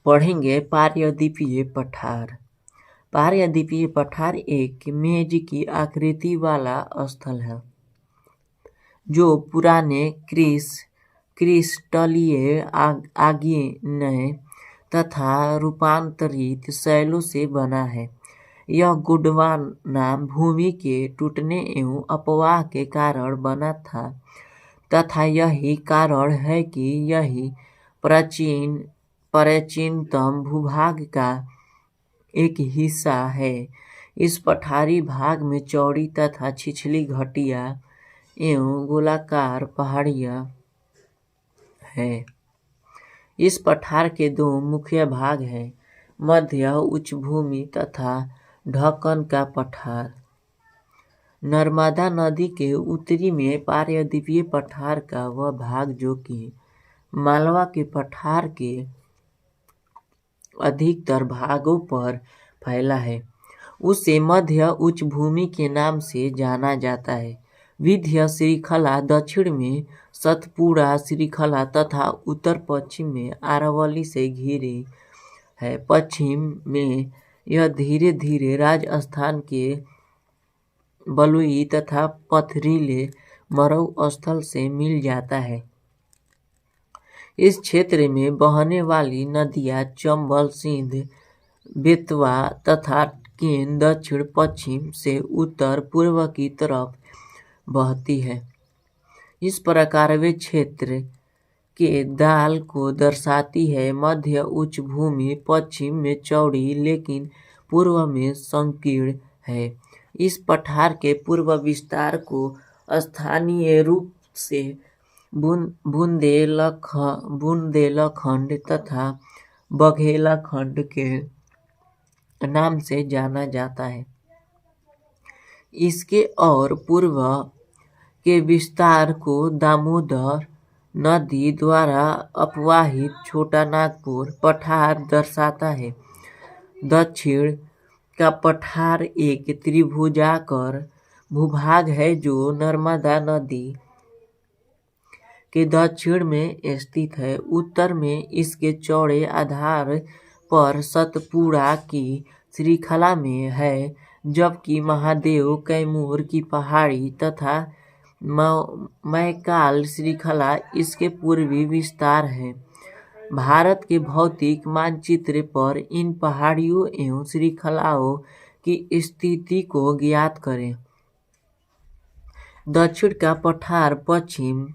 पढ़ेंगे पारदीपीय पठार। पारदीपीय पठार एक मेज की आकृति वाला स्थल है जो पुराने क्रिस्टलीय आग्नेय तथा रूपांतरित शैलों से बना है। यह गोंडवाना भूमि के टूटने एवं अपवाह के कारण बना था तथा यही कारण है कि यही प्राचीनतम भूभाग का एक हिस्सा है। इस पठारी भाग में चौड़ी तथा छिछली घाटियां एवं गोलाकार पहाड़ियां हैं। इस पठार के दो मुख्य भाग हैं, मध्य उच्चभूमि तथा ढक्कन का पठार। नर्मदा नदी के उत्तरी में पारदीपीय पठार का वह भाग जो कि मालवा के पठार के अधिकतर भागों पर फैला है, उसे मध्य उच्चभूमि के नाम से जाना जाता है। विंध्य श्रृंखला दक्षिण में सतपुड़ा श्रृंखला तथा उत्तर पश्चिम में अरावली से घिरी है। पश्चिम में यह धीरे धीरे राजस्थान के बलुई तथा पथरीले मरु स्थल से मिल जाता है। इस क्षेत्र में बहने वाली नदियां चंबल, सिंध, बेतवा तथा केन दक्षिण पश्चिम से उत्तर पूर्व की तरफ बहती है। इस प्रकार वे क्षेत्र के दाल को दर्शाती है। मध्य उच्च भूमि पश्चिम में चौड़ी लेकिन पूर्व में संकीर्ण है। इस पठार के पूर्व विस्तार को स्थानीय रूप से बुंदेलखंड तथा बघेलखंड के नाम से जाना जाता है। इसके और पूर्व के विस्तार को दामोदर नदी द्वारा अपवाहित छोटा नागपुर पठार दर्शाता है। दक्षिण का पठार एक त्रिभुजाकार भूभाग है जो नर्मदा नदी के दक्षिण में स्थित है। उत्तर में इसके चौड़े आधार पर सतपुड़ा की श्रृंखला में है, जबकि महादेव कैमूर की पहाड़ी तथा मैकाल श्रृंखला इसके पूर्वी विस्तार है। भारत के भौतिक मानचित्र पर इन पहाड़ियों एवं श्रृंखलाओं की स्थिति को ज्ञात करें। दक्षिण का पठार पश्चिम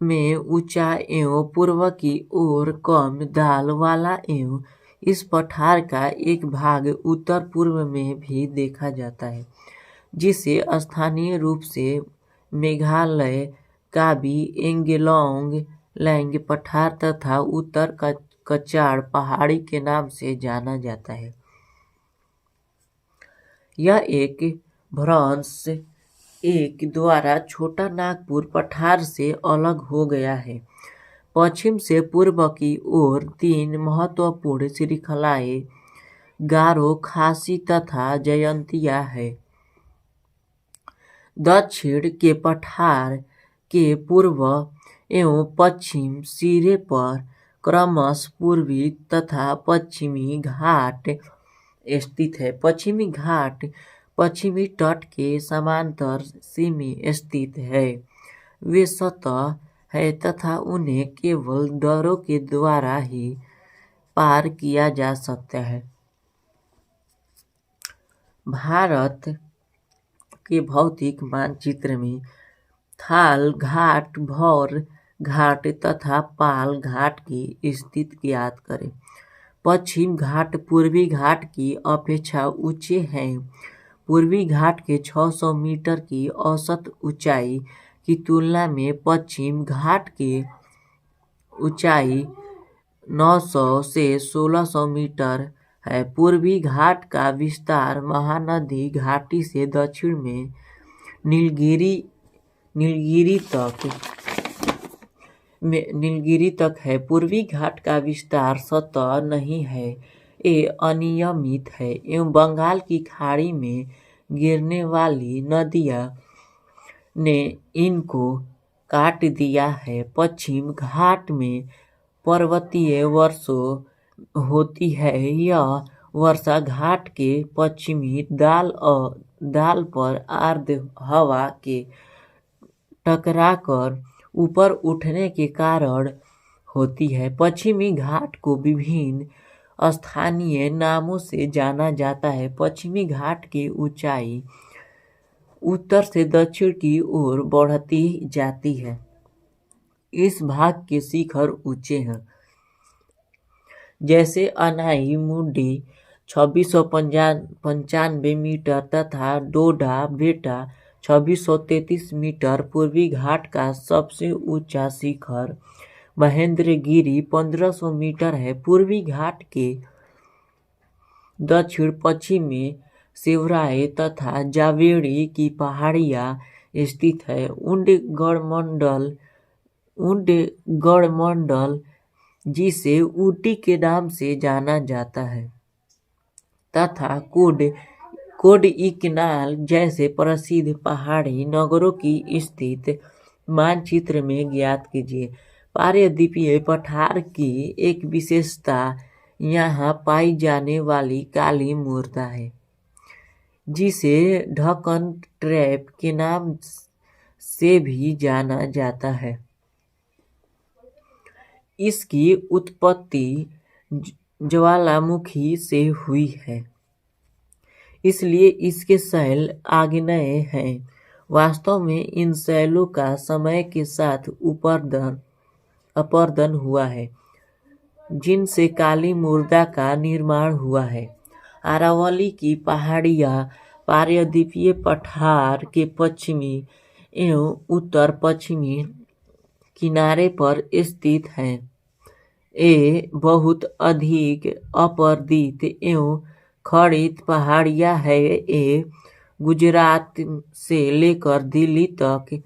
में ऊंचा एवं पूर्व की ओर कम ढाल वाला एवं इस पठार का एक भाग उत्तर पूर्व में भी देखा जाता है, जिसे स्थानीय रूप से मेघालय काबी एंगलोंग पठार तथा उत्तर कचाड़ पहाड़ी के नाम से जाना जाता है। यह एक भ्रंश एक द्वारा छोटा नागपुर पठार से अलग हो गया है। पश्चिम से पूर्व की ओर तीन महत्वपूर्ण श्रृंखलाएं गारो, खासी तथा जयंतिया है। दक्षिण के पठार के पूर्व एवं पश्चिम सिरे पर क्रमशः पूर्वी तथा पश्चिमी घाट स्थित है। पश्चिमी घाट पश्चिमी तट के समांतर में स्थित है। वे सतह है तथा उन्हें केवल दर्रों के द्वारा ही पार किया जा सकता है। भारत के भौतिक मानचित्र में थाल घाट, भौर घाट तथा पाल घाट की स्थिति ज्ञात करें। पश्चिम घाट पूर्वी घाट की अपेक्षा ऊंचे हैं। पूर्वी घाट के 600 मीटर की औसत ऊंचाई की तुलना में पश्चिम घाट की ऊंचाई 900 से 1600 मीटर है। पूर्वी घाट का विस्तार महानदी घाटी से दक्षिण में नीलगिरी तक है। पूर्वी घाट का विस्तार सतह नहीं है, ये अनियमित है एवं बंगाल की खाड़ी में गिरने वाली नदियां ने इनको काट दिया है। पश्चिम घाट में पर्वतीय वर्षों होती है। यह वर्षा घाट के पश्चिमी दाल पर आर्द्र हवा के टकराकर ऊपर उठने के कारण होती है। पश्चिमी घाट को विभिन्न स्थानीय नामों से जाना जाता है। पश्चिमी घाट की ऊंचाई उत्तर से दक्षिण की ओर बढ़ती जाती है। इस भाग के शिखर ऊंचे हैं, जैसे अनाई मुंडी 2695 मीटर तथा डोडा बेटा 2633 मीटर। पूर्वी घाट का सबसे ऊंचा शिखर महेंद्रगिरी 1500 मीटर है। पूर्वी घाट के दक्षिण पश्चिम में शिवराय तथा जावेरी की पहाड़ियाँ स्थित है। उंडगड़मंडल जिसे ऊटी के नाम से जाना जाता है तथा कोडईकनाल जैसे प्रसिद्ध पहाड़ी नगरों की स्थिति मानचित्र में ज्ञात कीजिए। पारदीपीय पठार की एक विशेषता यहाँ पाई जाने वाली काली मूर्ति है, जिसे ढक्कन ट्रैप के नाम से भी जाना जाता है। इसकी उत्पत्ति ज्वालामुखी से हुई है, इसलिए इसके शैल आग्नेय हैं। वास्तव में इन शैलों का समय के साथ अपरदन हुआ है, जिनसे काली मृदा का निर्माण हुआ है। अरावली की पहाड़ियाँ पारदीपीय पठार के पश्चिमी एवं उत्तर पश्चिमी किनारे पर स्थित हैं। ये बहुत अधिक अपरदित एवं खड़ित पहाड़ियाँ हैं। ये गुजरात से लेकर दिल्ली तक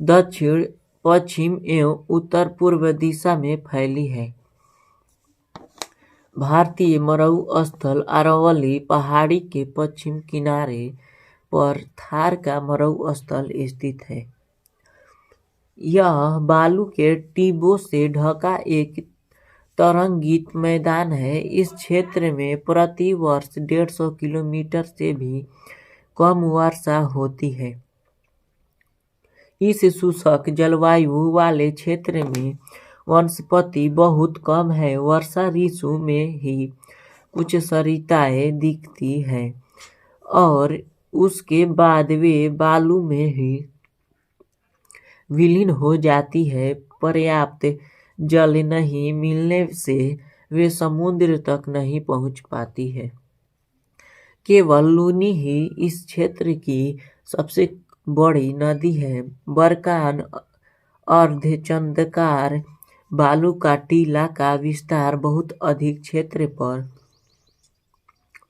दक्षिण पश्चिम एवं उत्तर पूर्व दिशा में फैली है। भारतीय मरुस्थल स्थल अरावली पहाड़ी के पश्चिम किनारे पर थार का मरुस्थल स्थित है। यह बालू के टिब्बों से ढका एक तरंगित मैदान है। इस क्षेत्र में प्रति वर्ष 150 किलोमीटर से भी कम वर्षा होती है। इस शुष्क जलवायु वाले क्षेत्र में वनस्पति बहुत कम है। वर्षा ऋतु में ही कुछ सरिताएं दिखती हैं और उसके बाद वे बालू में ही विलीन हो जाती है। पर्याप्त जल नहीं मिलने से वे समुद्र तक नहीं पहुंच पाती है। केवल लूनी ही इस क्षेत्र की सबसे बड़ी नदी है। बरकान अर्धचंद्राकार बालू का टीला का विस्तार बहुत अधिक क्षेत्र पर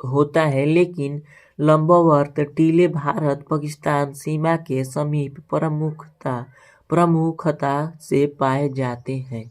होता है, लेकिन लंबवत टीले भारत पाकिस्तान सीमा के समीप प्रमुखता से पाए जाते हैं।